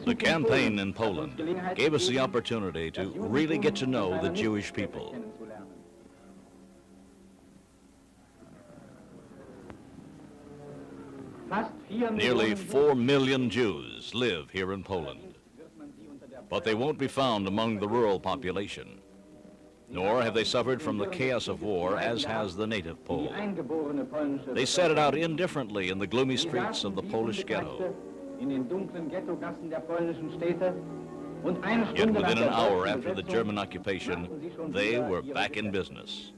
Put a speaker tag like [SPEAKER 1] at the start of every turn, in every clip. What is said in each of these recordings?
[SPEAKER 1] The campaign in Poland gave us the opportunity to really get to know the Jewish people. Nearly 4 million Jews live here in Poland, but they won't be found among the rural population, nor have they suffered from the chaos of war as has the native Pole. They set it out indifferently in the gloomy streets of the Polish ghetto. Yet within an hour after the German occupation, they were back in business.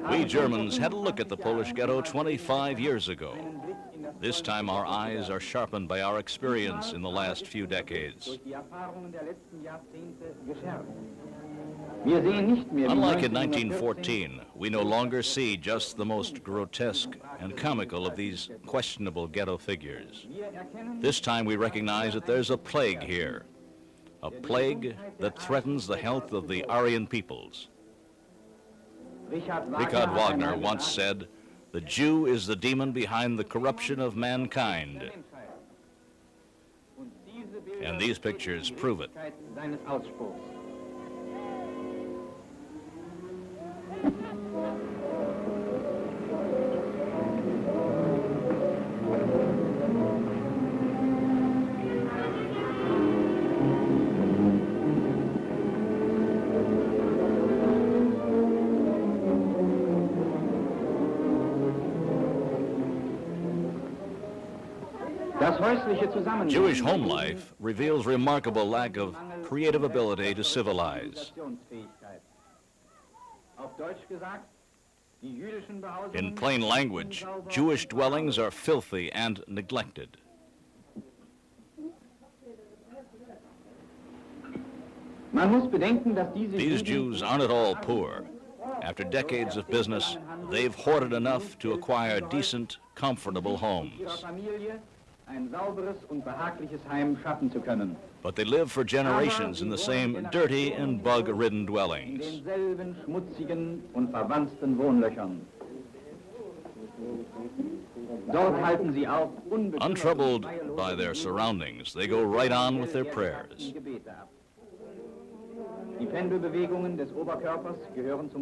[SPEAKER 1] We Germans had a look at the Polish ghetto 25 years ago. This time our eyes are sharpened by our experience in the last few decades. Unlike in 1914, we no longer see just the most grotesque and comical of these questionable ghetto figures. This time we recognize that there's a plague here, a plague that threatens the health of the Aryan peoples. Richard Wagner once said, "The Jew is the demon behind the corruption of mankind." And these pictures prove it. Jewish home life reveals remarkable lack of creative ability to civilize. In plain language, Jewish dwellings are filthy and neglected. These Jews aren't at all poor. After decades of business, they've hoarded enough to acquire decent, comfortable homes. But they live for generations in the same dirty and bug-ridden dwellings. Untroubled by their surroundings, they go right on with their prayers.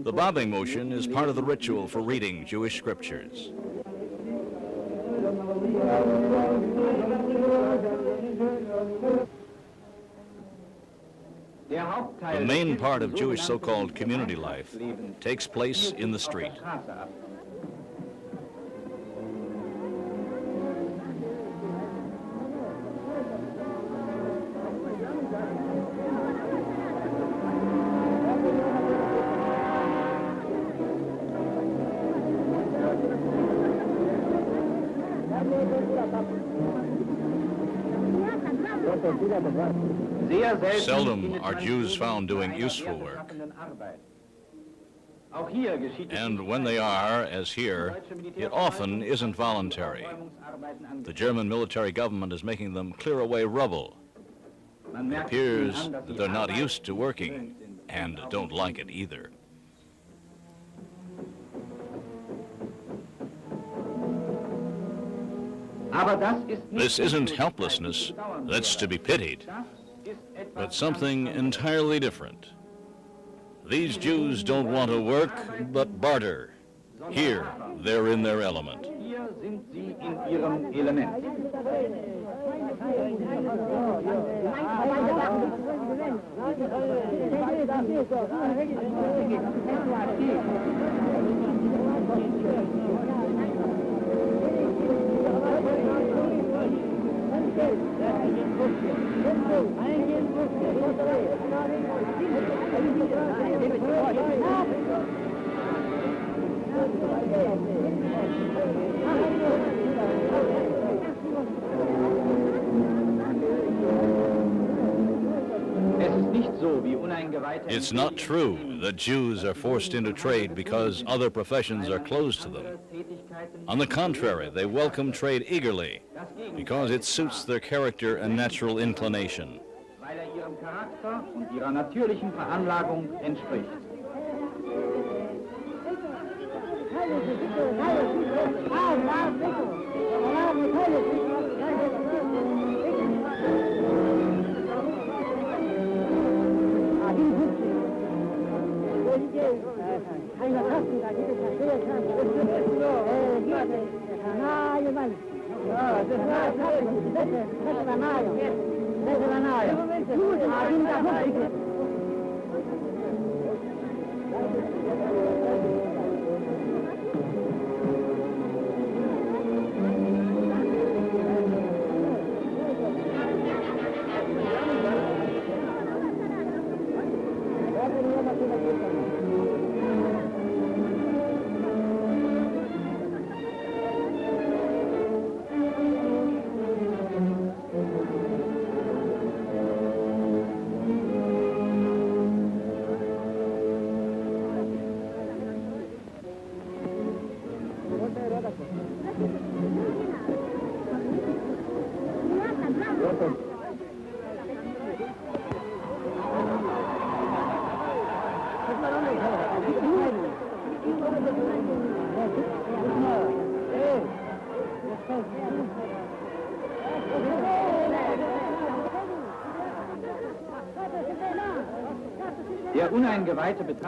[SPEAKER 1] The bobbing motion is part of the ritual for reading Jewish scriptures. The main part of Jewish so-called community life takes place in the street. Seldom are Jews found doing useful work. And when they are, as here, it often isn't voluntary. The German military government is making them clear away rubble. It appears that they're not used to working and don't like it either. This isn't helplessness that's to be pitied, but something entirely different. These Jews don't want to work, but barter. Here, they're in their element. It's not true that Jews are forced into trade because other professions are closed to them. On the contrary, they welcome trade eagerly because it suits their character and natural inclination.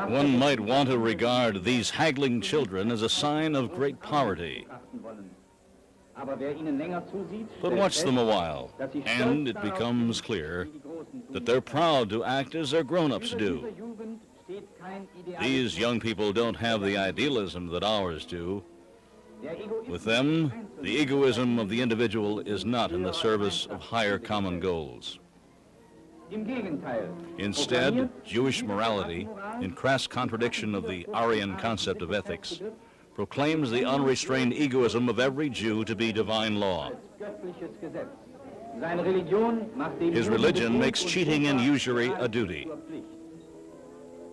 [SPEAKER 1] One might want to regard these haggling children as a sign of great poverty. But watch them a while, and it becomes clear that they're proud to act as their grown-ups do. These young people don't have the idealism that ours do. With them, the egoism of the individual is not in the service of higher common goals. Instead, Jewish morality, in crass contradiction of the Aryan concept of ethics, proclaims the unrestrained egoism of every Jew to be divine law. His religion makes cheating and usury a duty.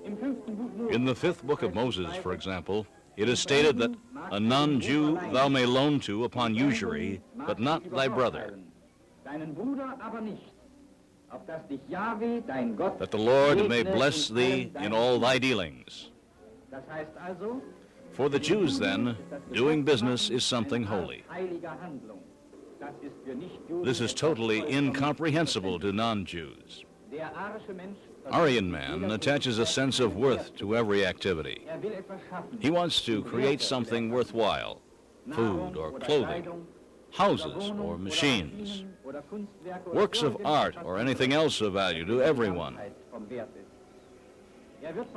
[SPEAKER 1] In the 5th book of Moses, for example, it is stated that a non-Jew thou may loan to upon usury, but not thy brother. That the Lord may bless thee in all thy dealings. For the Jews, then, doing business is something holy. This is totally incomprehensible to non-Jews. Aryan man attaches a sense of worth to every activity. He wants to create something worthwhile, food or clothing, houses or machines, works of art or anything else of value to everyone.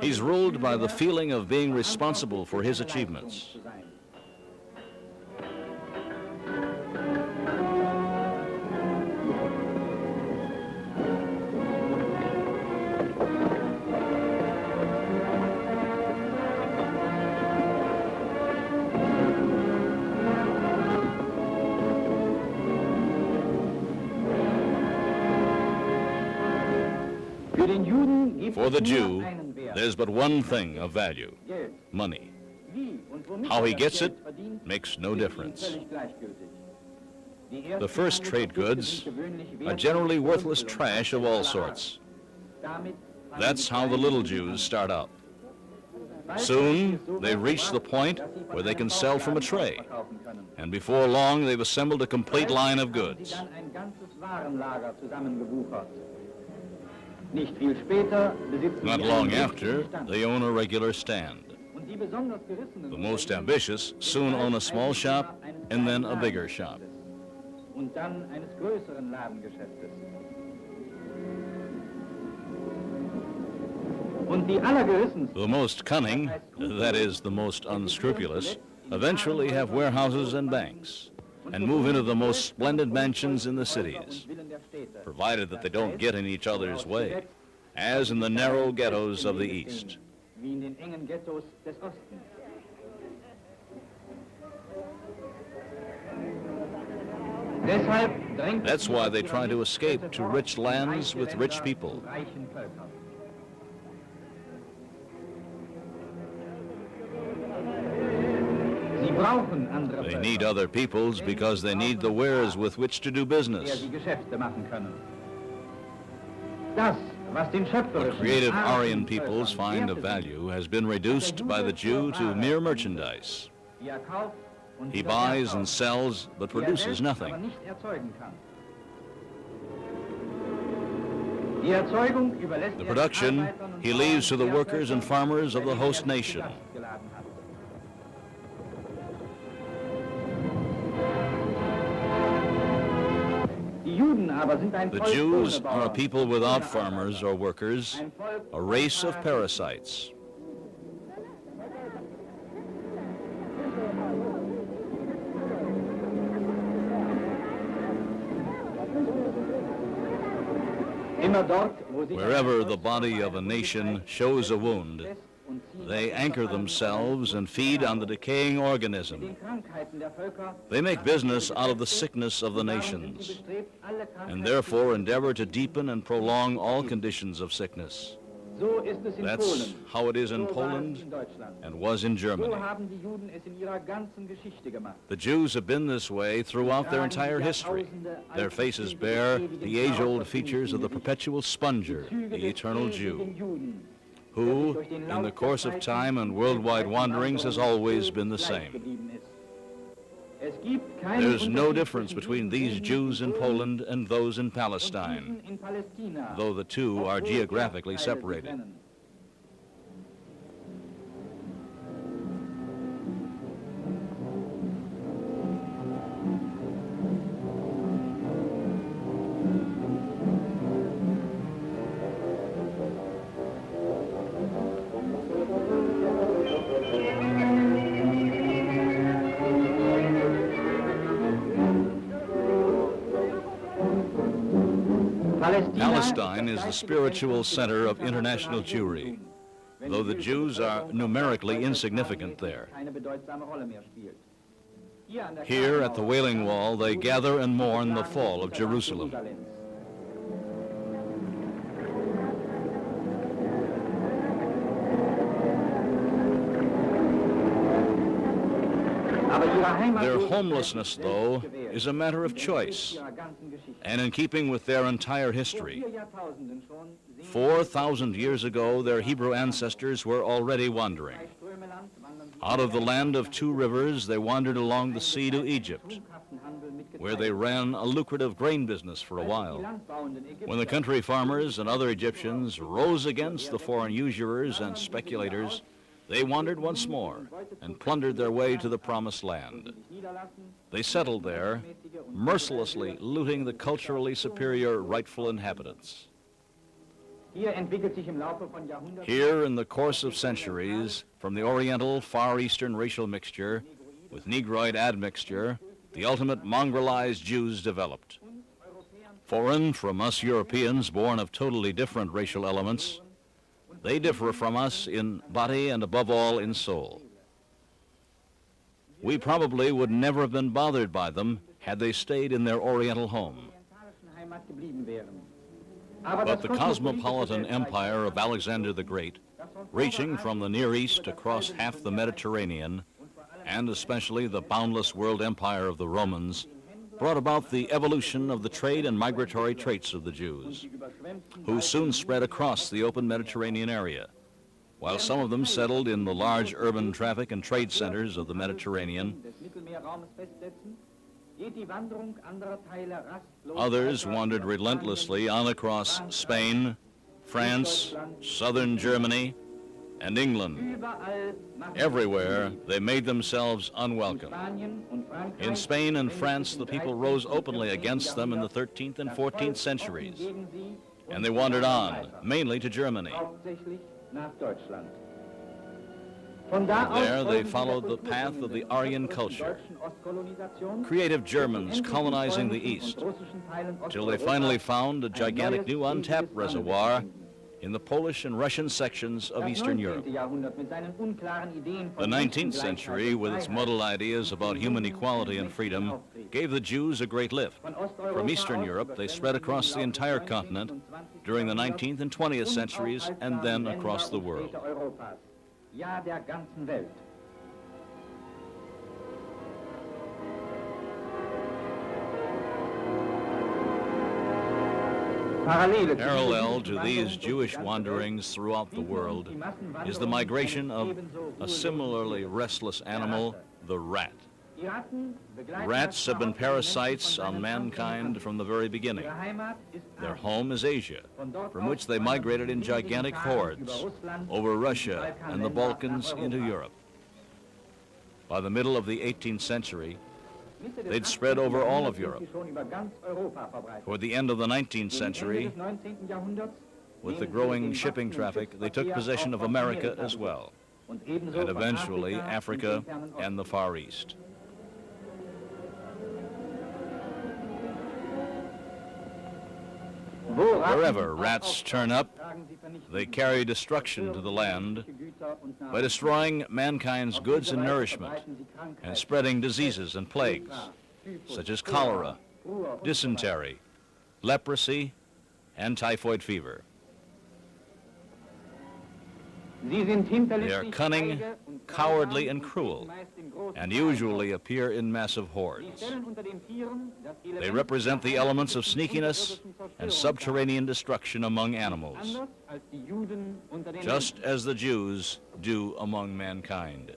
[SPEAKER 1] He's ruled by the feeling of being responsible for his achievements. For the Jew, there's but one thing of value: money. How he gets it makes no difference. The first trade goods are generally worthless trash of all sorts. That's how the little Jews start out. Soon, they've reached the point where they can sell from a tray, and before long, they've assembled a complete line of goods. Not long after, they own a regular stand. The most ambitious soon own a small shop and then a bigger shop. The most cunning, that is, the most unscrupulous, eventually have warehouses and banks and move into the most splendid mansions in the cities, provided that they don't get in each other's way, as in the narrow ghettos of the East. That's why they try to escape to rich lands with rich people. They need other peoples because they need the wares with which to do business. What creative Aryan peoples find of value has been reduced by the Jew to mere merchandise. He buys and sells, but produces nothing. The production he leaves to the workers and farmers of the host nation. The Jews are a people without farmers or workers, a race of parasites. Wherever the body of a nation shows a wound, they anchor themselves and feed on the decaying organism. They make business out of the sickness of the nations, and therefore endeavor to deepen and prolong all conditions of sickness. That's how it is in Poland and was in Germany. The Jews have been this way throughout their entire history. Their faces bear the age-old features of the perpetual sponger, the eternal Jew, who, in the course of time and worldwide wanderings, has always been the same. There's no difference between these Jews in Poland and those in Palestine, though the two are geographically separated. Palestine is the spiritual center of international Jewry, though the Jews are numerically insignificant there. Here at the Wailing Wall, they gather and mourn the fall of Jerusalem. Their homelessness, though, is a matter of choice, and in keeping with their entire history. 4,000 years ago, their Hebrew ancestors were already wandering. Out of the land of two rivers, they wandered along the sea to Egypt, where they ran a lucrative grain business for a while. When the country farmers and other Egyptians rose against the foreign usurers and speculators, they wandered once more and plundered their way to the Promised Land. They settled there, mercilessly looting the culturally superior rightful inhabitants. Here, in the course of centuries, from the Oriental Far Eastern racial mixture with Negroid admixture, the ultimate mongrelized Jews developed. Foreign from us Europeans born of totally different racial elements, they differ from us in body and above all in soul. We probably would never have been bothered by them had they stayed in their Oriental home. But the cosmopolitan empire of Alexander the Great, reaching from the Near East across half the Mediterranean, and especially the boundless world empire of the Romans, brought about the evolution of the trade and migratory traits of the Jews, who soon spread across the open Mediterranean area. While some of them settled in the large urban traffic and trade centers of the Mediterranean, others wandered relentlessly on across Spain, France, southern Germany, and England. Everywhere, they made themselves unwelcome. In Spain and France, the people rose openly against them in the 13th and 14th centuries, and they wandered on, mainly to Germany. There, they followed the path of the Aryan culture, creative Germans colonizing the East, till they finally found a gigantic new untapped reservoir in the Polish and Russian sections of Eastern Europe. The 19th century, with its muddled ideas about human equality and freedom, gave the Jews a great lift. From Eastern Europe, they spread across the entire continent during the 19th and 20th centuries, and then across the world. Parallel to these Jewish wanderings throughout the world is the migration of a similarly restless animal, the rat. Rats have been parasites on mankind from the very beginning. Their home is Asia, from which they migrated in gigantic hordes over Russia and the Balkans into Europe. By the middle of the 18th century, they'd spread over all of Europe. Toward the end of the 19th century, with the growing shipping traffic, they took possession of America as well, and eventually Africa and the Far East. Wherever rats turn up, they carry destruction to the land by destroying mankind's goods and nourishment and spreading diseases and plagues, such as cholera, dysentery, leprosy, and typhoid fever. They are cunning, cowardly, and cruel, and usually appear in massive hordes. They represent the elements of sneakiness and subterranean destruction among animals, just as the Jews do among mankind.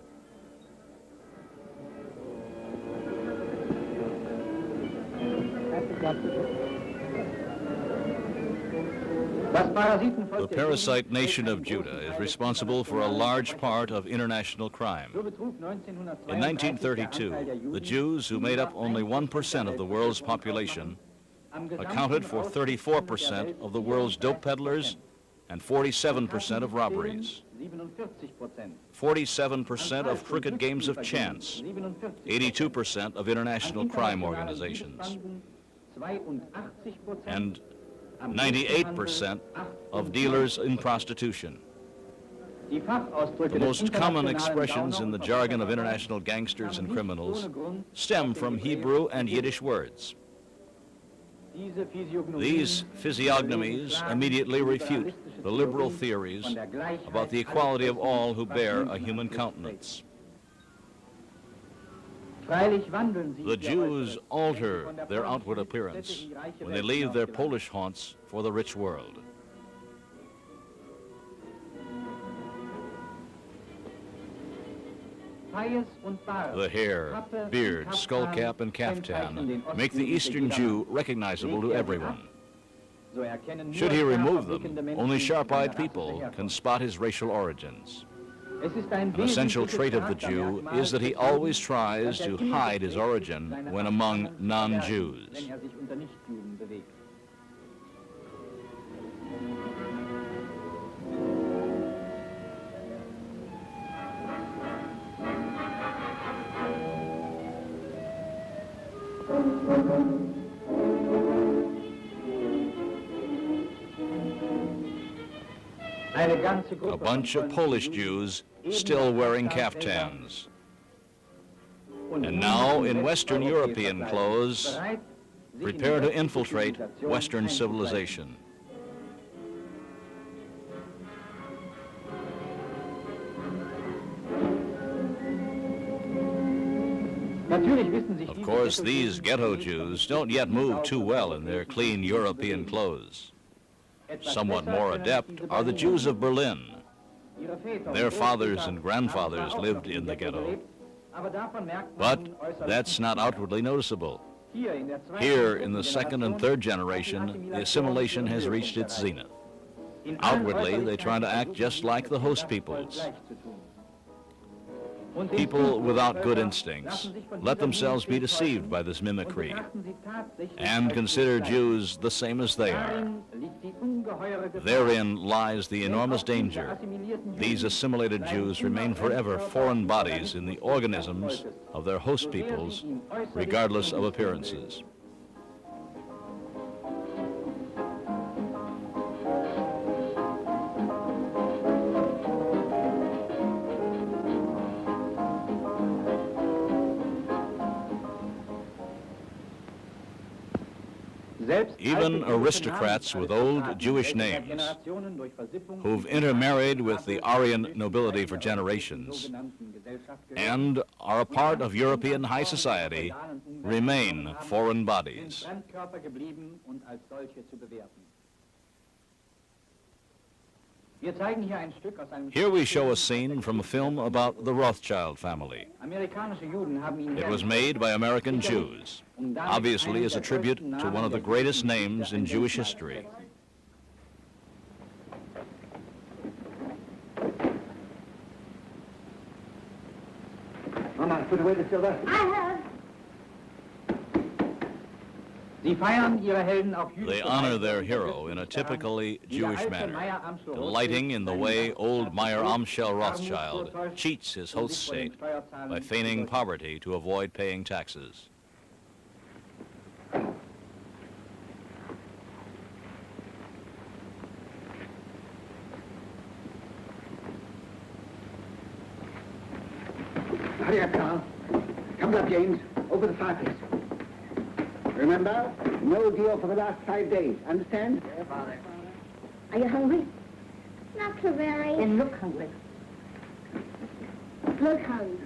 [SPEAKER 1] The parasite nation of Judah is responsible for a large part of international crime. In 1932, the Jews, who made up only 1% of the world's population, accounted for 34% of the world's dope peddlers and 47% of robberies, 47% of crooked games of chance, 82% of international crime organizations, and 98% of dealers in prostitution. The most common expressions in the jargon of international gangsters and criminals stem from Hebrew and Yiddish words. These physiognomies immediately refute the liberal theories about the equality of all who bear a human countenance. The Jews alter their outward appearance when they leave their Polish haunts for the rich world. The hair, beard, skullcap, and caftan make the Eastern Jew recognizable to everyone. Should he remove them, only sharp-eyed people can spot his racial origins. An essential trait of the Jew is that he always tries to hide his origin when among non-Jews. A bunch of Polish Jews still wearing caftans. And now, in Western European clothes, prepare to infiltrate Western civilization. Of course, these ghetto Jews don't yet move too well in their clean European clothes. Somewhat more adept are the Jews of Berlin. Their fathers and grandfathers lived in the ghetto. But that's not outwardly noticeable. Here, in the second and third generation, the assimilation has reached its zenith. Outwardly, they try to act just like the host peoples. People without good instincts let themselves be deceived by this mimicry and consider Jews the same as they are. Therein lies the enormous danger. These assimilated Jews remain forever foreign bodies in the organisms of their host peoples, regardless of appearances. Even aristocrats with old Jewish names, who've intermarried with the Aryan nobility for generations and are a part of European high society, remain foreign bodies. Here we show a scene from a film about the Rothschild family. It was made by American Jews, obviously as a tribute to one of the greatest names in Jewish history.
[SPEAKER 2] Mama, put away the silver. I have.
[SPEAKER 1] They honor their hero in a typically Jewish manner, delighting in the way old Meyer Amschel Rothschild cheats his host state by feigning poverty to avoid paying taxes.
[SPEAKER 2] Hurry up, Carl. Come up, James. Over the fireplace. Remember, no deal for the last 5 days. Understand?
[SPEAKER 3] Yes, Father. Are you hungry?
[SPEAKER 4] Not so very.
[SPEAKER 3] Then look hungry.
[SPEAKER 4] Look hungry.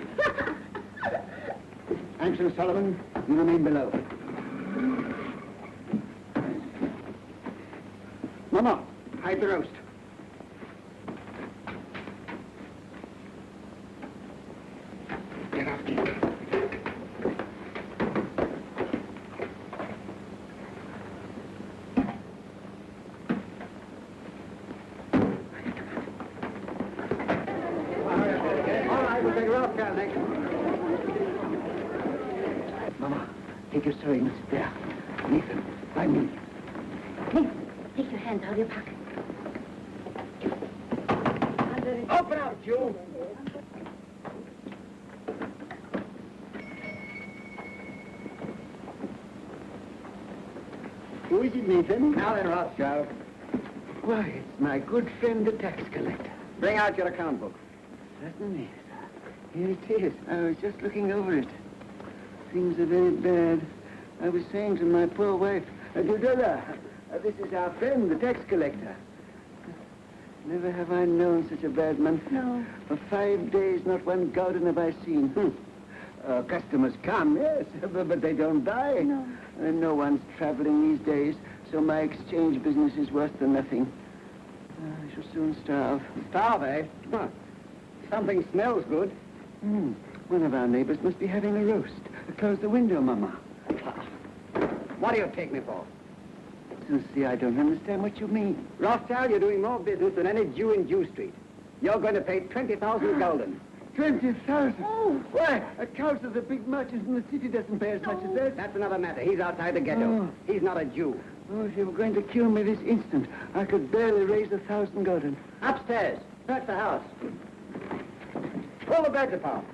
[SPEAKER 2] Angela Sullivan, you remain below. Mama, hide the roast. Get up, James. Mama, take your sewing and sit there. Nathan, by me.
[SPEAKER 3] Nathan, take your hands out of your pocket.
[SPEAKER 2] Open up, Joe. Who is it, Nathan?
[SPEAKER 5] Alan Rothschild.
[SPEAKER 2] Why, it's my good friend, the tax collector.
[SPEAKER 5] Bring out your account book.
[SPEAKER 2] Certainly. Here it is. I was just looking over it. Things are very bad. I was saying to my poor wife, Dudula, this is our friend, the tax collector. Never have I known such a bad month.
[SPEAKER 3] No.
[SPEAKER 2] For 5 days, not one garden have I seen. Customers come, yes, but they don't buy.
[SPEAKER 3] No.
[SPEAKER 2] And no one's traveling these days, so my exchange business is worse than nothing. I shall soon starve.
[SPEAKER 5] Starve, eh? Huh. Something smells good.
[SPEAKER 2] One of our neighbors must be having a roast. Close the window, Mama.
[SPEAKER 5] What do you take me for?
[SPEAKER 2] Susie, I don't understand what you mean.
[SPEAKER 5] Rothschild, you're doing more business than any Jew in Jew Street. You're going to pay 20,000 gulden.
[SPEAKER 2] 20,000?
[SPEAKER 3] Oh.
[SPEAKER 2] Why, a couch of the big merchants in the city doesn't pay as much as that.
[SPEAKER 5] That's another matter. He's outside the ghetto. He's not a Jew.
[SPEAKER 2] Oh, if you were going to kill me this instant, I could barely raise 1,000 gulden.
[SPEAKER 5] Upstairs. Search the house. Pull the beds apart.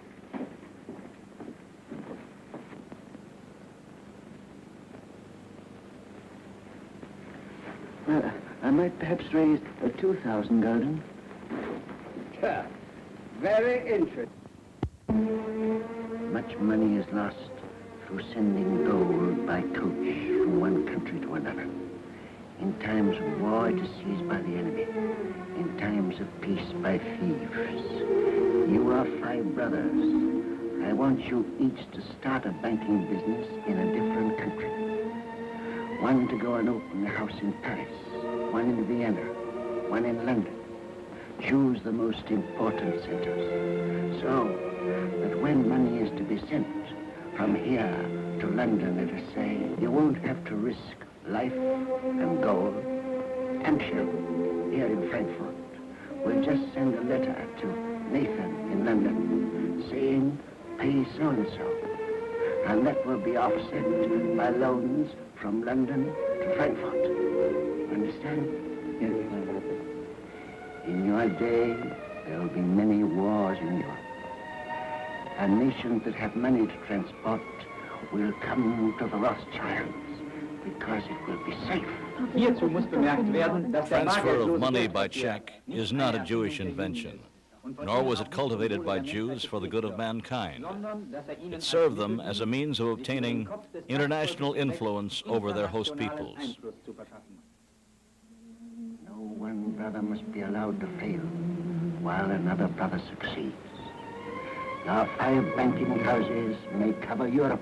[SPEAKER 2] Well, I might perhaps raise 2,000 gulden.
[SPEAKER 5] Very interesting.
[SPEAKER 2] Much money is lost through sending gold by coach from one country to another. In times of war, it is seized by the enemy. In times of peace, by thieves. You are 5 brothers. I want you each to start a banking business in a different country. One to go and open a house in Paris, one in Vienna, one in London. Choose the most important centers, so that when money is to be sent from here to London, let us say, you won't have to risk life and gold. Amshel, here in Frankfurt, will just send a letter to Nathan in London saying, pay so-and-so. And that will be offset by loans from London to Frankfurt. Understand?
[SPEAKER 5] Yes.
[SPEAKER 2] In your day, there will be many wars in Europe. And nations that have money to transport will come to the Rothschilds because it will be safe.
[SPEAKER 6] Hierzu muss bemerkt werden, dass der
[SPEAKER 1] Transfer of money
[SPEAKER 6] Bargeldlose
[SPEAKER 1] by check is not a Jewish invention, nor was it cultivated by Jews for the good of mankind. It served them as a means of obtaining international influence over their host peoples.
[SPEAKER 2] No one brother must be allowed to fail while another brother succeeds. Our 5 banking houses may cover Europe,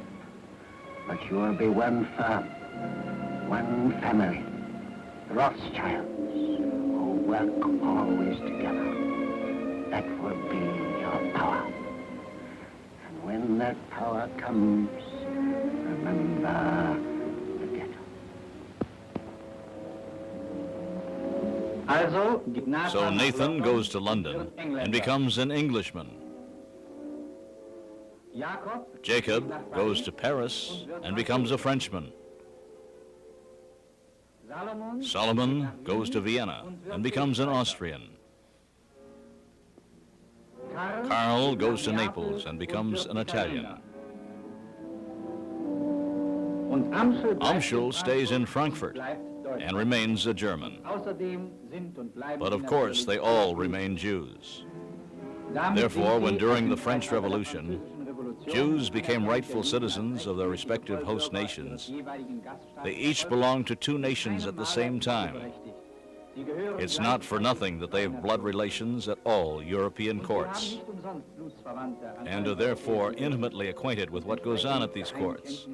[SPEAKER 2] but you will be one firm, one family, the Rothschilds, who work always together. That will be your power. And when that power comes, remember the ghetto.
[SPEAKER 1] So Nathan goes to London and becomes an Englishman. Jacob goes to Paris and becomes a Frenchman. Solomon goes to Vienna and becomes an Austrian. Karl goes to Naples and becomes an Italian. Amschel stays in Frankfurt and remains a German. But of course, they all remain Jews. Therefore, when during the French Revolution, Jews became rightful citizens of their respective host nations, they each belonged to 2 nations at the same time. It's not for nothing that they have blood relations at all European courts, and are therefore intimately acquainted with what goes on at these courts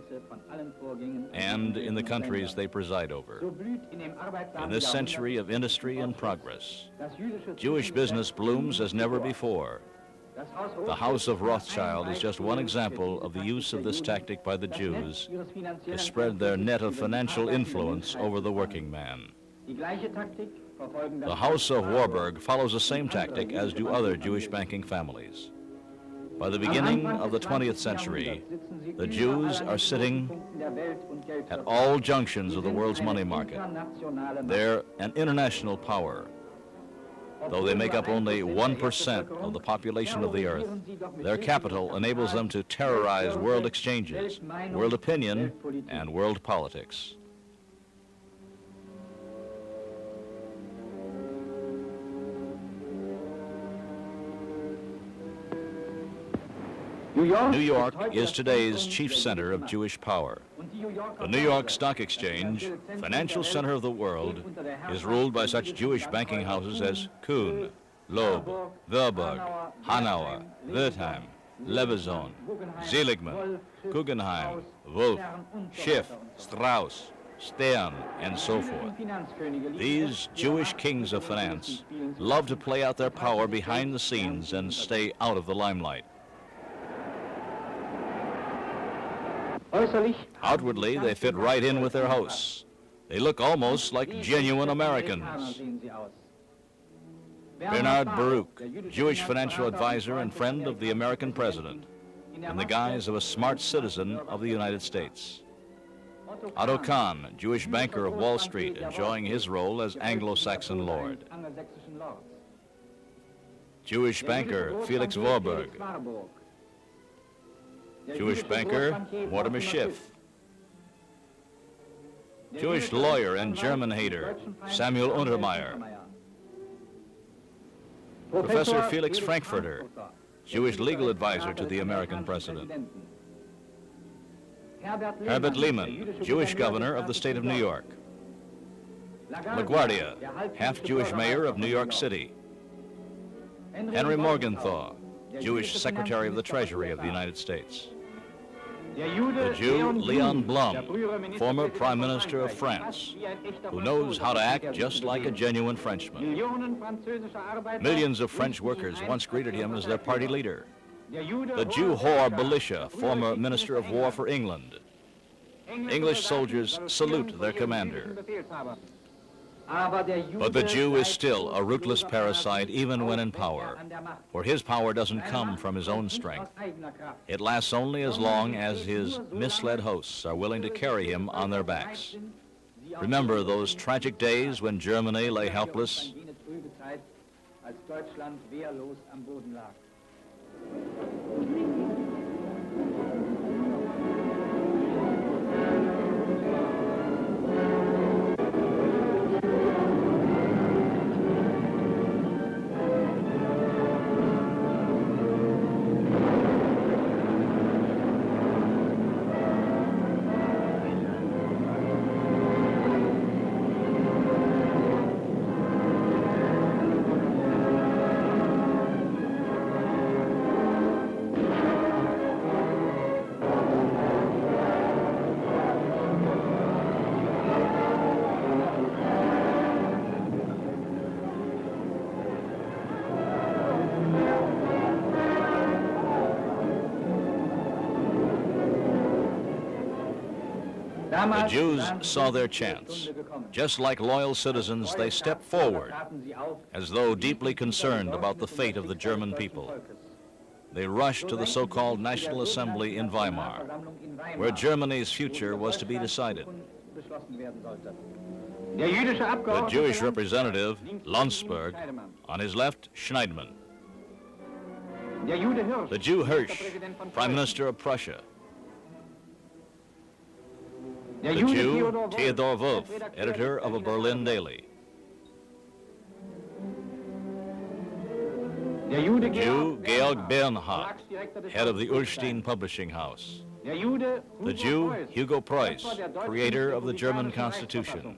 [SPEAKER 1] and in the countries they preside over. In this century of industry and progress, Jewish business blooms as never before. The House of Rothschild is just one example of the use of this tactic by the Jews to spread their net of financial influence over the working man. The House of Warburg follows the same tactic as do other Jewish banking families. By the beginning of the 20th century, the Jews are sitting at all junctions of the world's money market. They're an international power. Though they make up only 1% of the population of the earth, their capital enables them to terrorize world exchanges, world opinion, and world politics. New York is today's chief center of Jewish power. The New York Stock Exchange, financial center of the world, is ruled by such Jewish banking houses as Kuhn, Loeb, Warburg, Hanauer, Wertheim, Leveson, Seligman, Guggenheim, Wolf, Schiff, Strauss, Stern, and so forth. These Jewish kings of finance love to play out their power behind the scenes and stay out of the limelight.
[SPEAKER 6] Äußerlich
[SPEAKER 1] Outwardly, they fit right in with their hosts. They look almost like genuine Americans.
[SPEAKER 6] sehen sie aus.
[SPEAKER 1] Bernard Baruch, Jewish financial advisor and friend of the American president, in the guise of a smart citizen of the United States. Otto Kahn, Jewish banker of Wall Street, enjoying his role as Anglo-Saxon lord.
[SPEAKER 6] Angelsächsischen Lords.
[SPEAKER 1] Jewish banker Felix Warburg. Jewish banker Mortimer Schiff. Jewish lawyer and German hater Samuel Untermeyer. Professor Felix Frankfurter, Jewish legal advisor to the American president. Herbert Lehman, Jewish governor of the state of New York. LaGuardia, half-Jewish mayor of New York City. Henry Morgenthau, Jewish secretary of the Treasury of the United States. The Jew Leon Blum, former prime minister of France, who knows how to act just like a genuine Frenchman. Millions of French workers once greeted him as their party leader. The Jew whore Belisha, former minister of war for England. English soldiers salute their commander. But the Jew is still a rootless parasite even when in power, for his power doesn't come from his own strength. It lasts only as long as his misled hosts are willing to carry him on their backs. Remember those tragic days when Germany lay helpless?
[SPEAKER 6] Als Deutschland wehrlos am Boden lag.
[SPEAKER 1] The Jews saw their chance. Just like loyal citizens, they stepped forward as though deeply concerned about the fate of the German people. They rushed to the so-called National Assembly in Weimar, where Germany's future was to be decided. The Jewish representative, Landsberg, on his left, Schneidmann. The Jew Hirsch, Prime Minister of Prussia. The Jew Theodor Wolff, editor of a Berlin daily. The Jew Georg Bernhardt, head of the Ullstein publishing house. The Jew Hugo Preuss, creator of the German Constitution.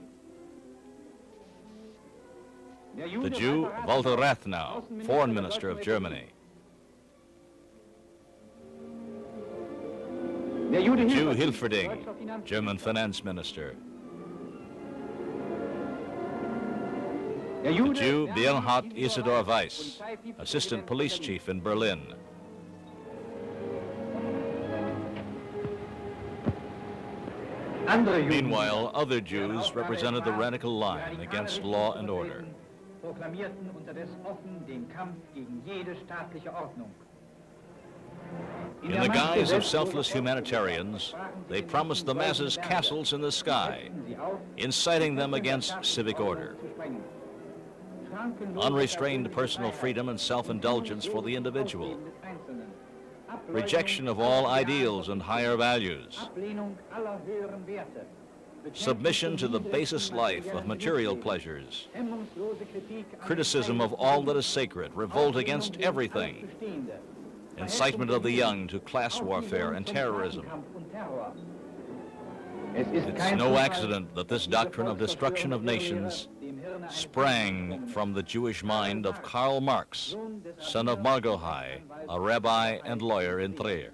[SPEAKER 1] The Jew Walter Rathenau, foreign minister of Germany. The Jew Hilferding, German finance minister. The Jew Bernhard Isidor Weiss, assistant police chief in Berlin. Meanwhile, other Jews represented the radical line against law and order.
[SPEAKER 6] Proklamierten unterdessen offen den Kampf gegen jede staatliche Ordnung.
[SPEAKER 1] In the guise of selfless humanitarians, they promised the masses castles in the sky, inciting them against civic order. Unrestrained personal freedom and self-indulgence for the individual. Rejection of all ideals and higher values. Submission to the basest life of material pleasures. Criticism of all that is sacred. Revolt against everything. Incitement of the young to class warfare and terrorism. It's no accident that this doctrine of destruction of nations sprang from the Jewish mind of Karl Marx, son of Margolai, a rabbi and lawyer in Trier.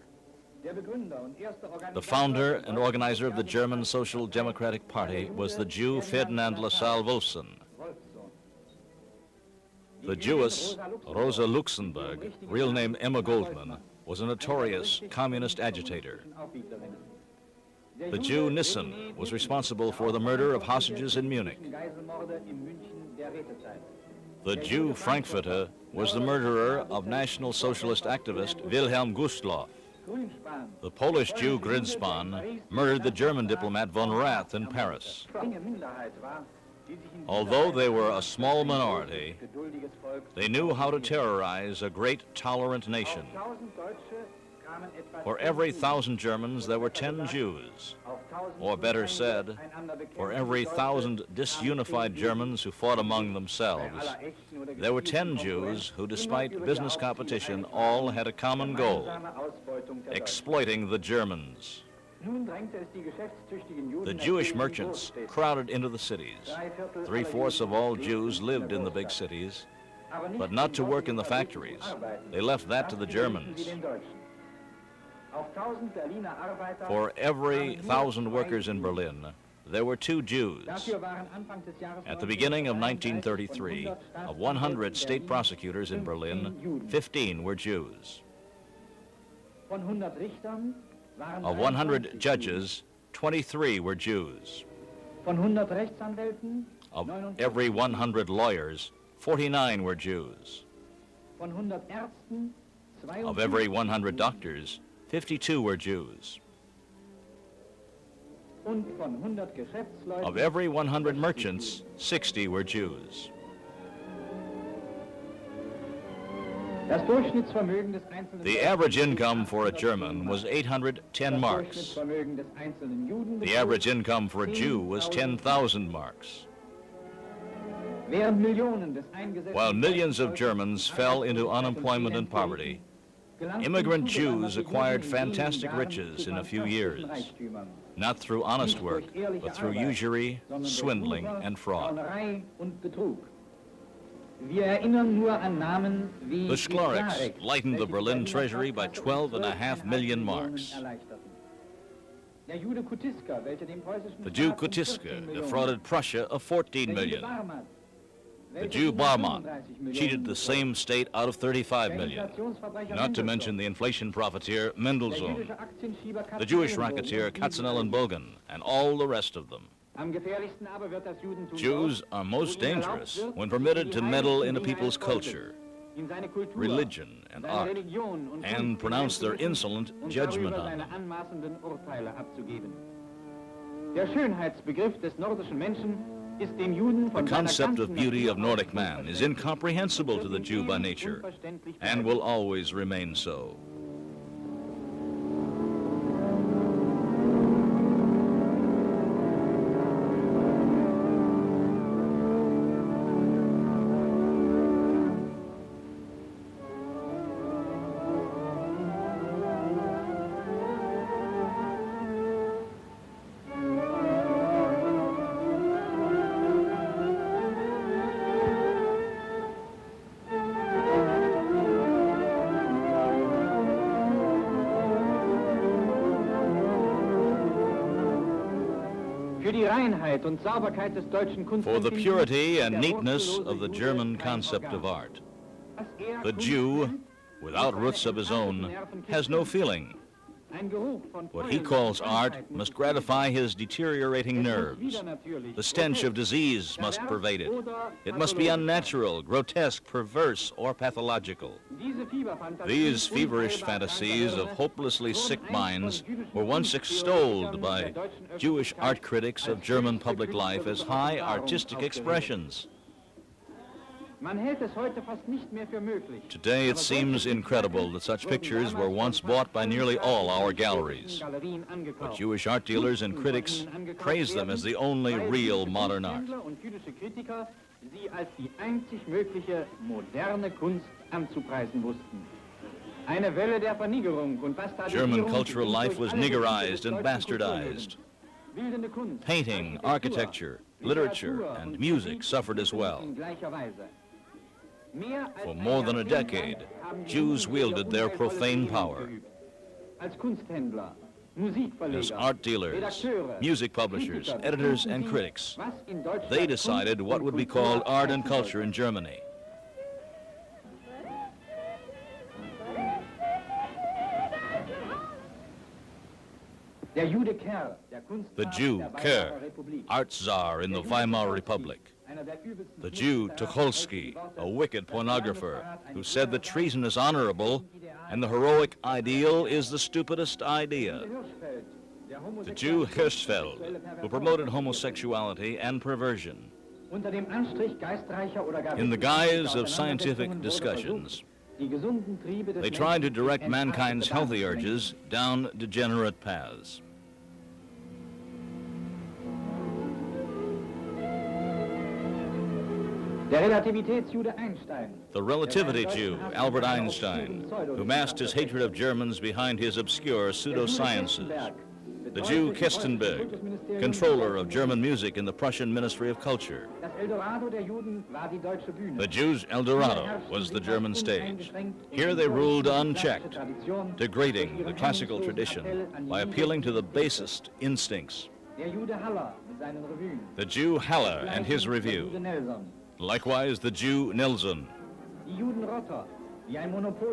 [SPEAKER 1] The founder and organizer of the German Social Democratic Party was the Jew Ferdinand Lassalle Wolfson. The Jewess Rosa Luxemburg, real name Emma Goldman, was a notorious communist agitator. The Jew Nissen was responsible for the murder of hostages in Munich. The Jew Frankfurter was the murderer of National Socialist activist Wilhelm Gustloff. The Polish Jew Grinspan murdered the German diplomat von Rath in Paris. Although they were a small minority, they knew how to terrorize a great tolerant nation. For every 1,000 Germans, there were 10 Jews. Or better said, for every 1,000 disunified Germans who fought among themselves, there were 10 Jews who, despite business competition, all had a common goal: exploiting the Germans. The Jewish merchants crowded into the cities. 3/4 of all Jews lived in the big cities, but not to work in the factories. They left that to the Germans. For every 1,000 workers in Berlin, there were 2 Jews. At the beginning of 1933, of 100 state prosecutors in Berlin, 15 were Jews. Of 100 judges, 23 were Jews. Of every 100 lawyers, 49 were Jews. Of every 100 doctors, 52 were Jews. Of every 100 merchants, 60 were Jews. The average income for a German was 810 marks. The average income for a Jew was 10,000 marks. While millions of Germans fell into unemployment and poverty, immigrant Jews acquired fantastic riches in a few years, not through honest work, but through usury, swindling, and fraud. The Schloreks lightened the Berlin treasury by 12.5 million marks. The Jew Kutiska defrauded Prussia of 14 million. The Jew Barmont cheated the same state out of 35 million, not to mention the inflation profiteer Mendelssohn, the Jewish racketeer Katzenellenbogen, and all the rest of them. Jews are most dangerous when permitted to meddle into people's culture, religion, and art, and pronounce their insolent judgment on them. The concept of beauty of Nordic man is incomprehensible to the Jew by nature, and will always remain so. For the purity and neatness of the German concept of art, the Jew, without roots of his own, has no feeling. What he calls art must gratify his deteriorating nerves. The stench of disease must pervade it. It must be unnatural, grotesque, perverse, or pathological. These feverish fantasies of hopelessly sick minds were once extolled by Jewish art critics of German public life as high artistic expressions. Today it seems incredible that such pictures were once bought by nearly all our galleries. But Jewish art dealers and critics praise them as the only real modern art. German cultural life was niggerized and bastardized. Painting, architecture, literature, and music suffered as well. For more than a decade, Jews wielded their profane power. As art dealers, music publishers, editors, and critics, they decided what would be called art and culture in Germany. The Jew, Kerr, art czar in the Weimar Republic. The Jew, Tucholsky, a wicked pornographer who said that treason is honorable and the heroic ideal is the stupidest idea. The Jew, Hirschfeld, who promoted homosexuality and perversion. In the guise of scientific discussions, they tried to direct mankind's healthy urges down degenerate paths. The relativity Jew, Albert Einstein, who masked his hatred of Germans behind his obscure pseudosciences. The Jew Kistenberg, controller of German music in the Prussian Ministry of Culture. The Jews' El Dorado was the German stage. Here they ruled unchecked, degrading the classical tradition by appealing to the basest instincts. The Jew Haller and his review. Likewise, the Jew Nelson.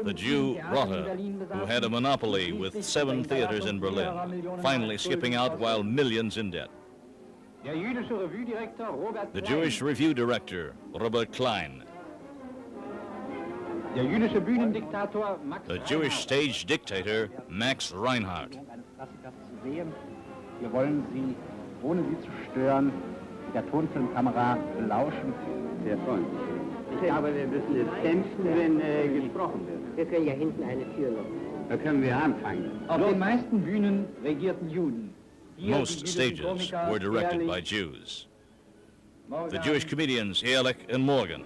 [SPEAKER 1] The Jew Rotter, who had a monopoly with 7 theaters in Berlin, finally skipping out while millions in debt. The Jewish review director, Robert Klein. The Jewish stage dictator, Max Reinhardt.
[SPEAKER 5] Wir wollen Sie, ohne Sie zu stören, mit der Tonfilmkamera belauschen. Sehr freundlich. Aber wir müssen es dämpfen, wenn gesprochen wird.
[SPEAKER 3] Wir können ja hinten eine Tür noch.
[SPEAKER 5] Da können wir anfangen.
[SPEAKER 6] Auf den meisten Bühnen regierten Juden.
[SPEAKER 1] Most stages were directed by Jews. The Jewish comedians Ehrlich and Morgan.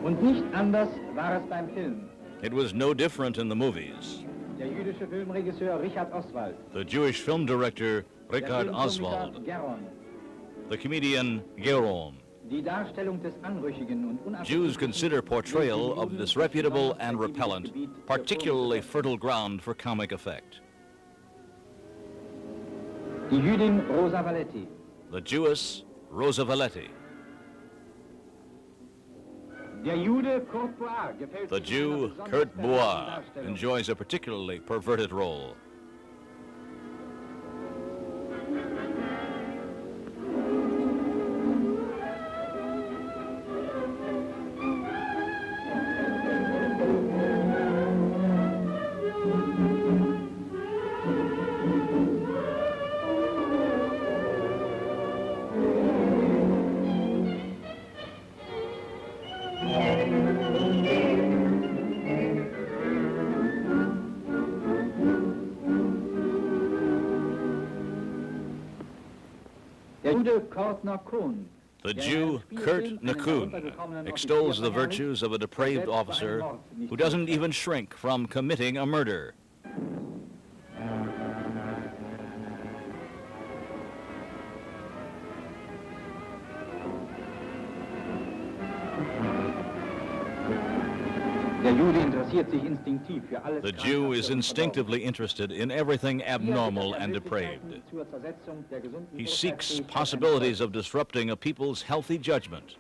[SPEAKER 6] Und nicht anders war es beim Film.
[SPEAKER 1] It was no different in the movies.
[SPEAKER 6] Der jüdische Filmregisseur Richard Oswald.
[SPEAKER 1] The Jewish film director Richard Oswald. The comedian Geron.
[SPEAKER 6] Die Darstellung des Anrüchigen und
[SPEAKER 1] Jews consider portrayal of disreputable and repellent particularly fertile ground for comic effect.
[SPEAKER 6] Die Jüdin Rosa Valetti.
[SPEAKER 1] The Jewess Rosa Valetti.
[SPEAKER 6] Der Jude Kurt Bois gefällt
[SPEAKER 1] The Jew Kurt Bois enjoys a particularly perverted role. The Jew Kurt Nakun extols the virtues of a depraved officer who doesn't even shrink from committing a murder. The Jew is instinctively interested in everything abnormal and depraved. He seeks possibilities of disrupting a people's healthy judgment.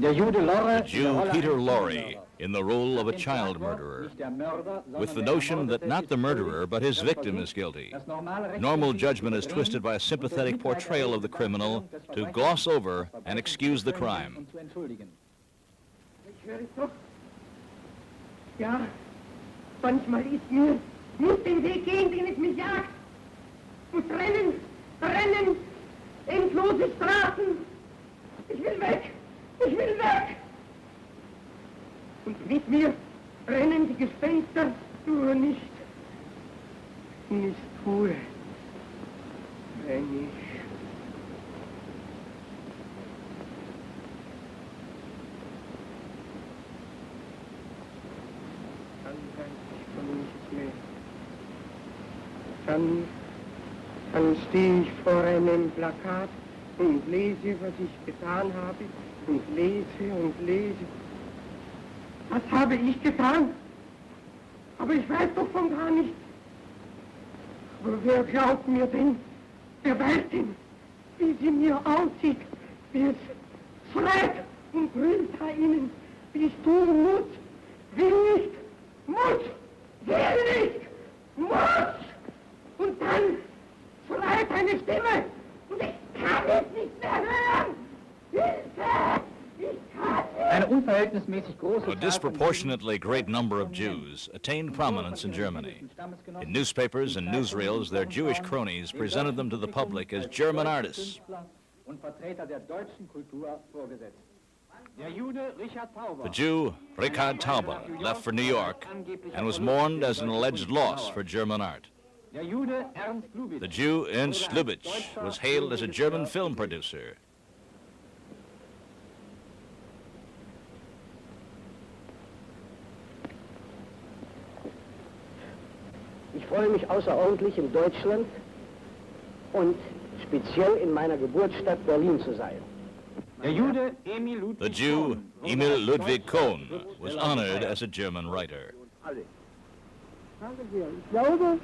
[SPEAKER 1] The Jew Peter Lorre in the role of a child murderer, with the notion that not the murderer but his victim is guilty. Normal judgment is twisted by a sympathetic portrayal of the criminal to gloss over and excuse the crime.
[SPEAKER 2] Ja, manchmal ist mir, muss den Weg gehen, den es mich jagt. Muss rennen, rennen, endlose Straßen. Ich will weg. Ich will weg! Und mit mir rennen die Gespenster, nur nicht tue, wenn ich...
[SPEAKER 7] dann stehe ich vor einem Plakat und lese, was ich getan habe, und lese und lese. Was habe ich getan? Aber ich weiß doch von gar nichts. Aber wer glaubt mir denn? Wer weiß denn, wie sie mir aussieht, wie es schreit und brüllt da innen, wie ich tun muss, will nicht, muss, will nicht, muss. Und dann schreit eine Stimme und ich kann es nicht mehr hören. Hilfe!
[SPEAKER 1] A disproportionately great number of Jews attained prominence in Germany. In newspapers and newsreels, their Jewish cronies presented them to the public as German artists. The Jew Richard Tauber left for New York and was mourned as an alleged loss for German art. The Jew Ernst Lubitsch was hailed as a German film producer.
[SPEAKER 3] Ich freue mich außerordentlich, in Deutschland und speziell in meiner Geburtsstadt Berlin zu sein.
[SPEAKER 1] The Jew Emil Ludwig Kohn was honored as a German writer.
[SPEAKER 7] Ich glaube,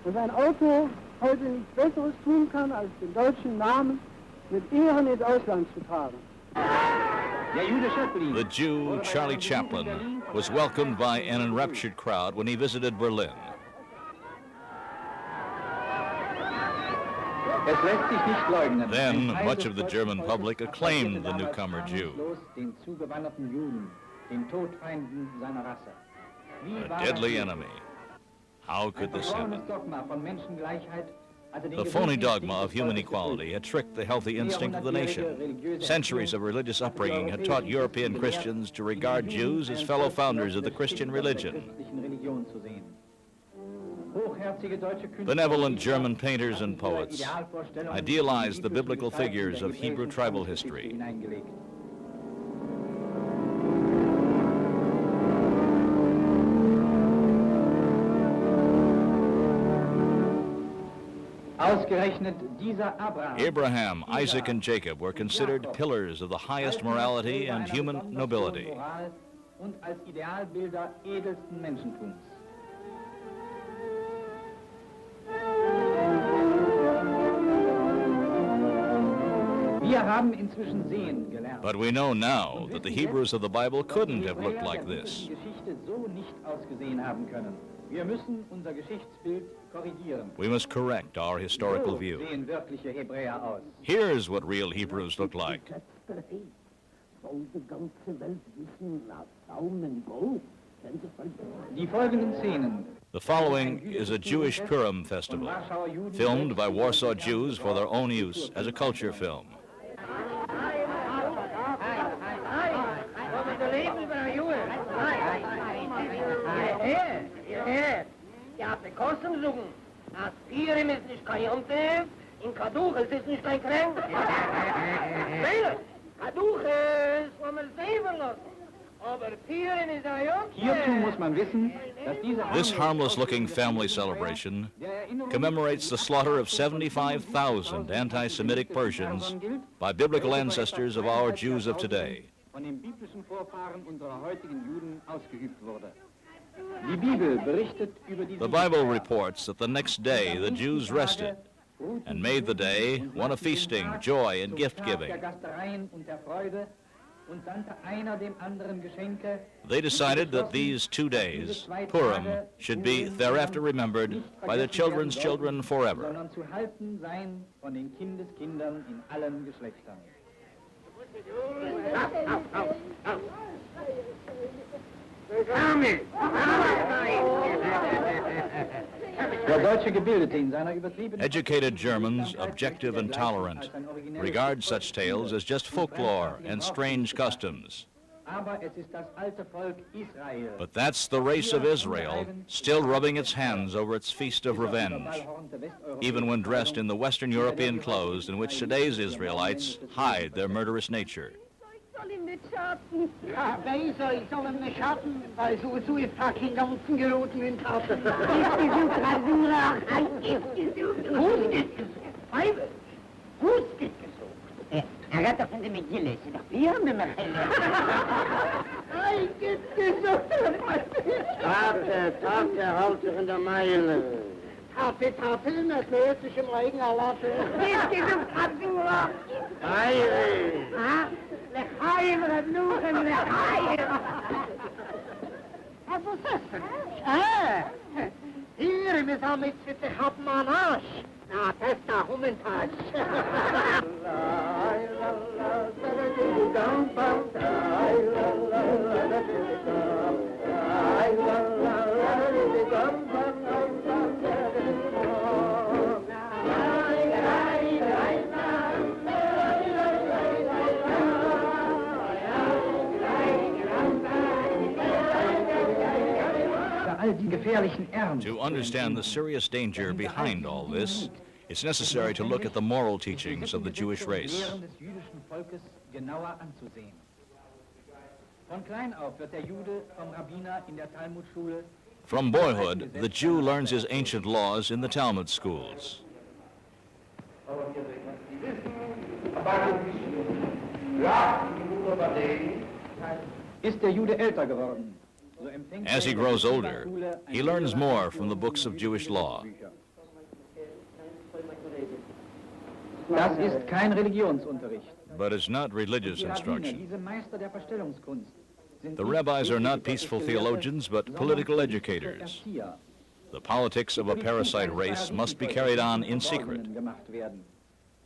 [SPEAKER 7] dass ein Autor heute nichts Besseres tun kann, als den deutschen Namen mit Ehren ins Ausland zu tragen.
[SPEAKER 1] The Jew Charlie Chaplin was welcomed by an enraptured crowd when he visited Berlin. Then, much of the German public acclaimed the newcomer Jew. A deadly enemy. How could this happen? The phony dogma of human equality had tricked the healthy instinct of the nation. Centuries of religious upbringing had taught European Christians to regard Jews as fellow founders of the Christian religion. Benevolent German painters and poets idealized the biblical figures of Hebrew tribal history. Abraham, Isaac, and Jacob were considered pillars of the highest morality and human nobility. But we know now that the Hebrews of the Bible couldn't have looked like this. We must correct our historical view. Here's what real Hebrews look like. The following is a Jewish Purim festival, filmed by Warsaw Jews for their own use as a culture film.
[SPEAKER 8] Ihr habt den Kosten suchen. Das Pirem ist nicht kein Umtrieb, in Kaduches ist nicht ein Kränk. Wähle, Kaduches, wo man sehen lassen. Aber Pirem ist ein
[SPEAKER 6] Hierzu muss man wissen, dass
[SPEAKER 1] This harmless-looking family celebration commemorates the slaughter of 75,000 anti-Semitic Persians by biblical ancestors of our Jews of today.
[SPEAKER 6] von den biblischen Vorfahren unserer heutigen Juden ausgeübt wurde.
[SPEAKER 1] The Bible reports that the next day the Jews rested and made the day one of feasting, joy, and gift-giving. They decided that these 2 days, Purim, should be thereafter remembered by the children's children forever. Educated Germans, objective and tolerant, regard such tales as just folklore and strange customs. But that's the race of Israel, still rubbing its hands over its feast of revenge, even when dressed in the Western European clothes in which today's Israelites hide their murderous nature.
[SPEAKER 4] nicht schaffen.
[SPEAKER 8] Ja, wer soll nicht schaffen, weil so ist da kein ganzen geroten Winter.
[SPEAKER 4] Ist gesucht, Rasierer. Ist gesucht.
[SPEAKER 8] Fuß geht gesucht. Pfeife. Fuß geht gesucht.
[SPEAKER 3] Herr Retter von der Megille, Sie doch wir haben immer
[SPEAKER 8] Ei, geht gesucht.
[SPEAKER 3] Tate, halt sich in der Meile.
[SPEAKER 8] Tape, das hört sich im Regen erlassen.
[SPEAKER 4] Ist gesucht, Rasierer.
[SPEAKER 3] Heire!
[SPEAKER 8] Lechaim, Rebnuchen, Lechaim. Was ist das? Hier, wir haben jetzt mit der Kappen an Arsch. Na, das ist der Hummentag.
[SPEAKER 1] To understand the serious danger behind all this, it's necessary to look at the moral teachings of the Jewish race. From boyhood, the Jew learns his ancient laws in the Talmud schools. As he grows older, he learns more from the books of Jewish law.
[SPEAKER 6] Das ist kein Religionsunterricht.
[SPEAKER 1] But it's not religious
[SPEAKER 6] Wir haben
[SPEAKER 1] instruction.
[SPEAKER 6] diese Meister der Verstellungskunst. Sind
[SPEAKER 1] The
[SPEAKER 6] nicht
[SPEAKER 1] rabbis are not
[SPEAKER 6] Politiker,
[SPEAKER 1] peaceful
[SPEAKER 6] Schriftsteller,
[SPEAKER 1] theologians, but
[SPEAKER 6] sondern
[SPEAKER 1] political
[SPEAKER 6] politische
[SPEAKER 1] educators.
[SPEAKER 6] Erzieher.
[SPEAKER 1] The politics of a parasite race must be carried on in secret.
[SPEAKER 6] Gemacht werden.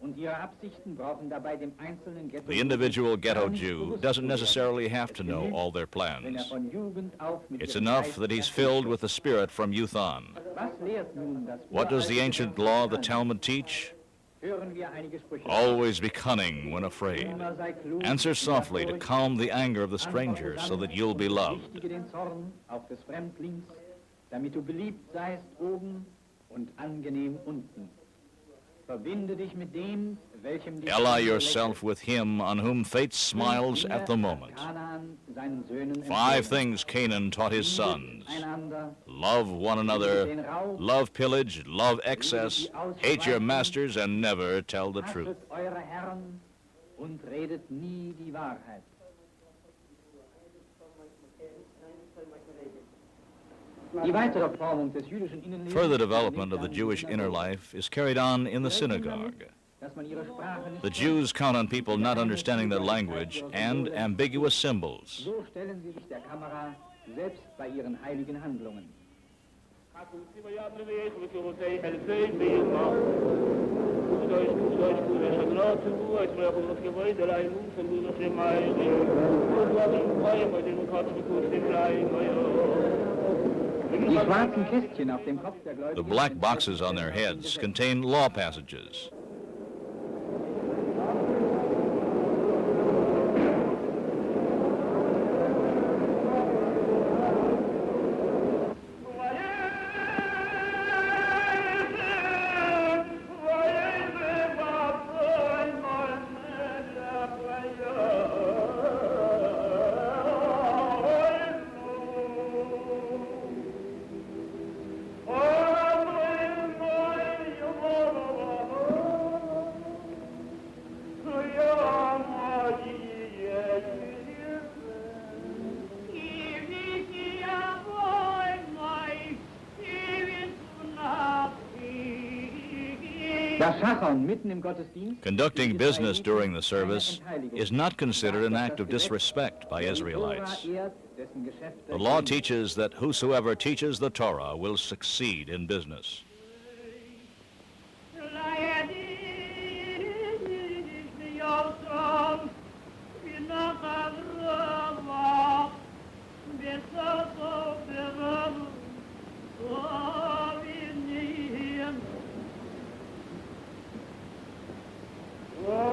[SPEAKER 6] Und ihre Absichten brauchen dabei dem einzelnen Ghetto
[SPEAKER 1] The individual ghetto Jew doesn't necessarily have to know all their
[SPEAKER 6] wenn
[SPEAKER 1] plans.
[SPEAKER 6] von Jugend auf mit
[SPEAKER 1] It's
[SPEAKER 6] ihrem
[SPEAKER 1] enough
[SPEAKER 6] Geist
[SPEAKER 1] that he's filled with the Spirit from youth on.
[SPEAKER 6] Was lehrt nun das
[SPEAKER 1] What does the
[SPEAKER 6] uralte
[SPEAKER 1] ancient
[SPEAKER 6] Gesetz
[SPEAKER 1] law of the
[SPEAKER 6] an?
[SPEAKER 1] Talmud teach?
[SPEAKER 6] Hören wir einige Sprüche.
[SPEAKER 1] Always be cunning when afraid.
[SPEAKER 6] Immer sei klug,
[SPEAKER 1] Answer
[SPEAKER 6] immer
[SPEAKER 1] softly to
[SPEAKER 6] ruhig.
[SPEAKER 1] calm the anger of the
[SPEAKER 6] Antworte
[SPEAKER 1] stranger so
[SPEAKER 6] dann
[SPEAKER 1] that you'll be
[SPEAKER 6] und
[SPEAKER 1] loved.
[SPEAKER 6] berichtige den Zorn auf des Fremdlings, damit du beliebt seist oben und angenehm unten. Verbinde dich mit dem, welchem die
[SPEAKER 1] Ally
[SPEAKER 6] Stunde
[SPEAKER 1] yourself with him on whom fate smiles at the moment.
[SPEAKER 6] Kanaan seinen Söhnen
[SPEAKER 1] 5
[SPEAKER 6] empfohlen.
[SPEAKER 1] things Canaan taught his sons.
[SPEAKER 6] Einander,
[SPEAKER 1] Love one another, love pillage, love excess, hate your masters, and never tell the truth.
[SPEAKER 6] hasset eure Herren und redet nie die Wahrheit. Die weitere Formung des jüdischen Innenlebens
[SPEAKER 1] Further development of the Jewish inner life is carried on in the synagogue.
[SPEAKER 6] dass man ihre Sprache nicht
[SPEAKER 1] The Jews count on people not understanding their language and ambiguous symbols.
[SPEAKER 6] So stellen sie sich der Kamera selbst bei ihren heiligen Handlungen. Die schwarzen Kästchen auf dem Kopf der
[SPEAKER 1] The
[SPEAKER 6] Gläubigen
[SPEAKER 1] black boxes on their heads contain law passages.
[SPEAKER 6] Das Schachern mitten im Gottesdienst
[SPEAKER 1] Conducting business during the service is not considered an act of disrespect by Israelites. The law teaches that whosoever teaches the Torah will succeed in business.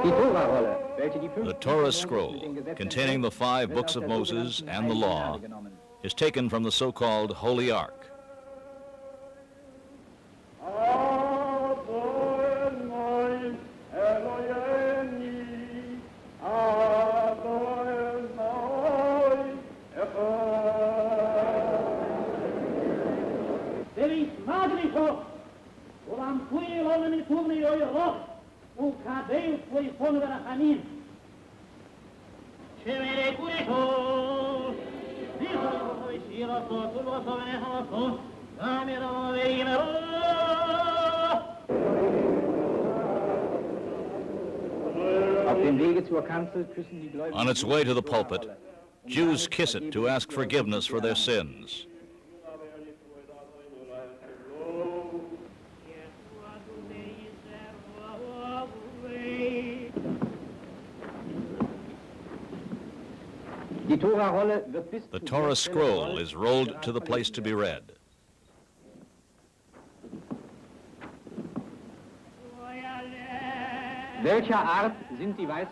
[SPEAKER 6] Die Tora-Rolle, welche die
[SPEAKER 1] The Torah scroll, containing the 5 books of Moses and the law, is taken from the so-called Holy Ark. On its way to the pulpit, Jews kiss it to ask forgiveness for their sins. The Torah scroll is rolled to the place to be read.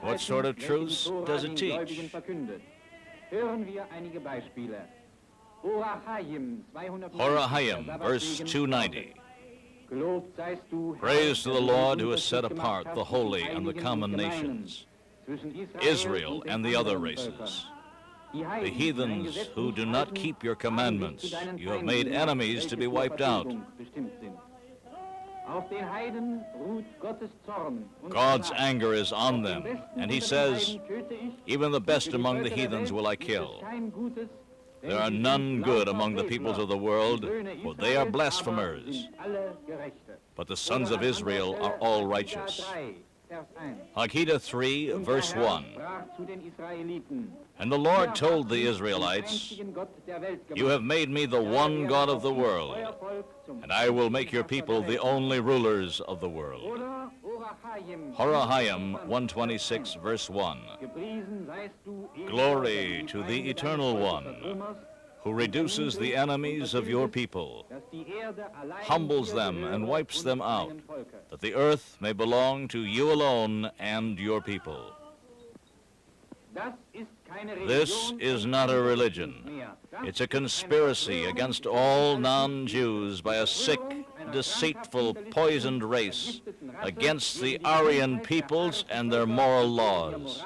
[SPEAKER 1] What sort of truths does it teach? Horahayim, verse 290. Praise to the Lord who has set apart the holy and the common nations, Israel and the other races. The heathens who do not keep your commandments, you have made enemies to be wiped out. God's anger is on them, and he says, even the best among the heathens will I kill. There are none good among the peoples of the world, for they are blasphemers. But the sons of Israel are all righteous. Haggadah 3, verse 1. And the Lord told the Israelites, you have made me the one God of the world, and I will make your people the only rulers of the world. Horahayim 126, verse 1. Glory to the Eternal One, who reduces the enemies of your people, humbles them and wipes them out, that the earth may belong to you alone and your people. This is not a religion. It's a conspiracy against all non-Jews by a sick, deceitful, poisoned race, against the Aryan peoples and their moral laws.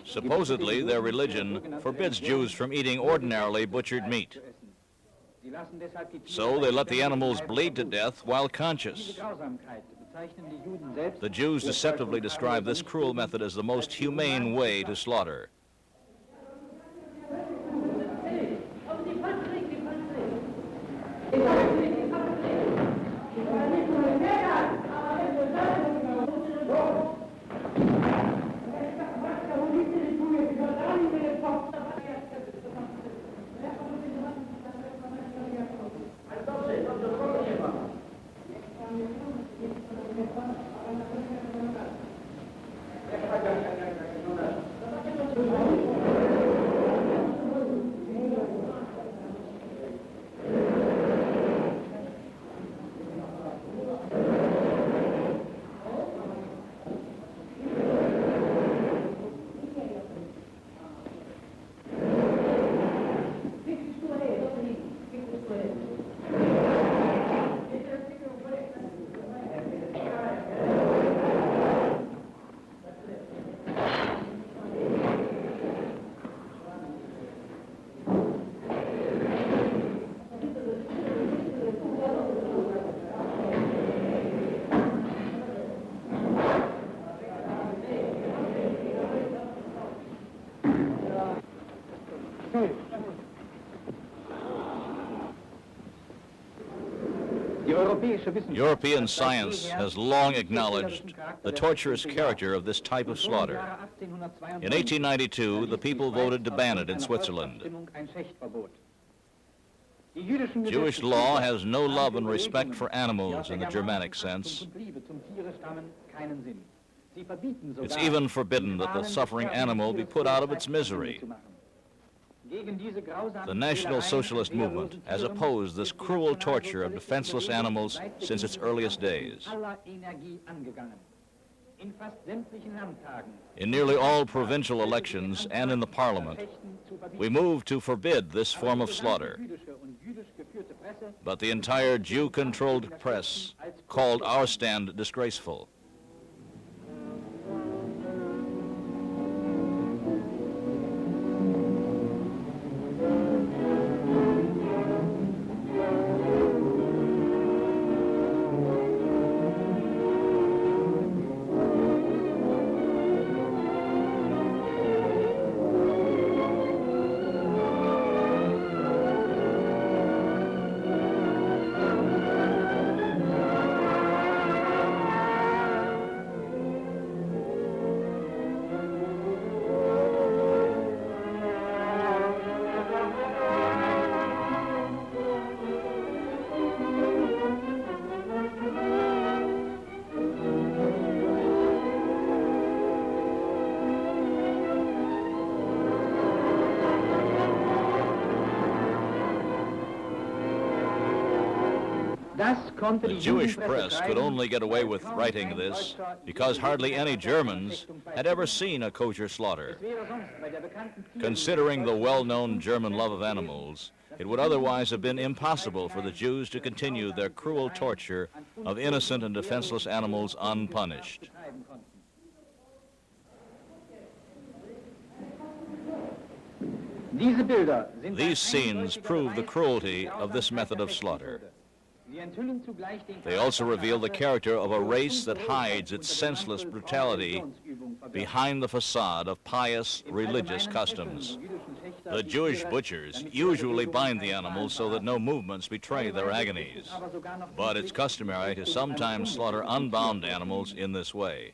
[SPEAKER 1] Supposedly, their religion forbids Jews from eating ordinarily butchered meat. So they let the animals bleed to death while conscious. The Jews deceptively describe this cruel method as the most humane way to slaughter. European science has long acknowledged the torturous character of this type of slaughter. In 1892, the people voted to ban it in Switzerland. Jewish law has no love and respect for animals in the Germanic sense. It's even forbidden that the suffering animal be put out of its misery. The National Socialist movement has opposed this cruel torture of defenseless animals since its earliest days. In nearly all provincial elections and in the parliament, we moved to forbid this form of slaughter. But the entire Jew-controlled press called our stand disgraceful. The Jewish press could only get away with writing this because hardly any Germans had ever seen a kosher slaughter. Considering the well-known German love of animals, it would otherwise have been impossible for the Jews to continue their cruel torture of innocent and defenseless animals unpunished. These scenes prove the cruelty of this method of slaughter. They also reveal the character of a race that hides its senseless brutality behind the facade of pious religious customs. The Jewish butchers usually bind the animals so that no movements betray their agonies, but it's customary to sometimes slaughter unbound animals in this way.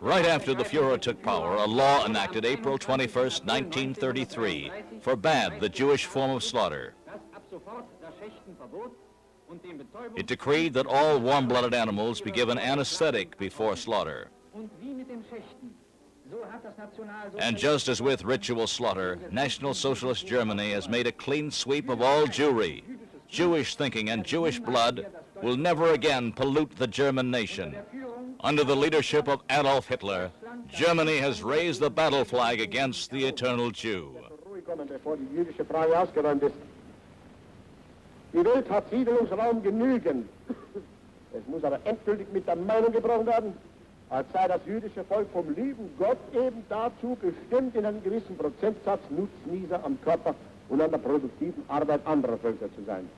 [SPEAKER 1] Right after the Fuhrer took power, a law enacted April 21st, 1933, forbade the Jewish form of slaughter. It decreed that all warm-blooded animals be given anesthetic before slaughter. And just as with ritual slaughter, National Socialist Germany has made a clean sweep of all Jewry. Jewish thinking and Jewish blood will never again pollute the German nation. Under the leadership of Adolf Hitler, Germany has raised the battle flag against the eternal Jew.
[SPEAKER 9] Die Welt hat Siedlungsraum genügend. Es muss aber endgültig mit der Meinung gebrochen werden, als sei das jüdische Volk vom lieben Gott eben dazu bestimmt, in einem gewissen Prozentsatz Nutznießer am Körper und an der produktiven Arbeit anderer Völker zu sein.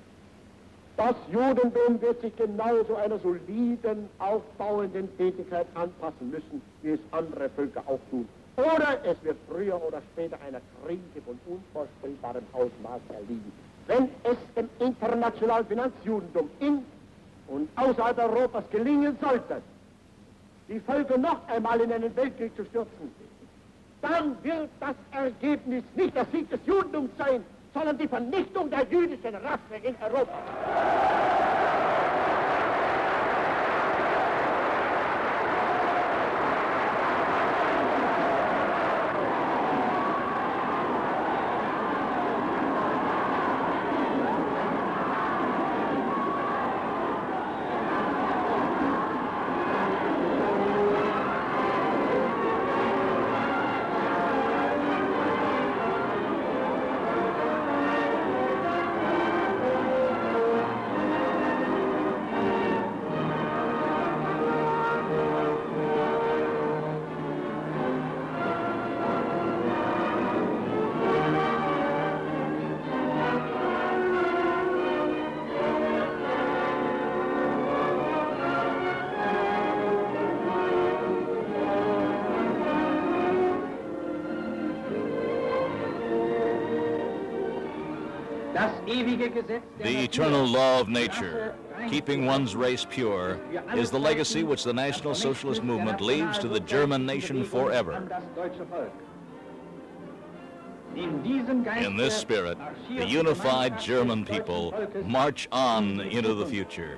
[SPEAKER 9] Das Judentum wird sich genauso einer soliden, aufbauenden Tätigkeit anpassen müssen, wie es andere Völker auch tun. Oder es wird früher oder später einer Krise von unvorstellbarem Ausmaß erliegen. Wenn es dem internationalen Finanzjudentum in und außerhalb Europas gelingen sollte, die Völker noch einmal in einen Weltkrieg zu stürzen, dann wird das Ergebnis nicht der Sieg des Judentums sein, sondern die Vernichtung der jüdischen Rasse in Europa.
[SPEAKER 6] Das ewige Gesetz
[SPEAKER 1] The eternal law of nature, keeping one's race pure, is the legacy which the National Socialist movement leaves to the German nation forever. In this spirit, the unified German people march on into the future.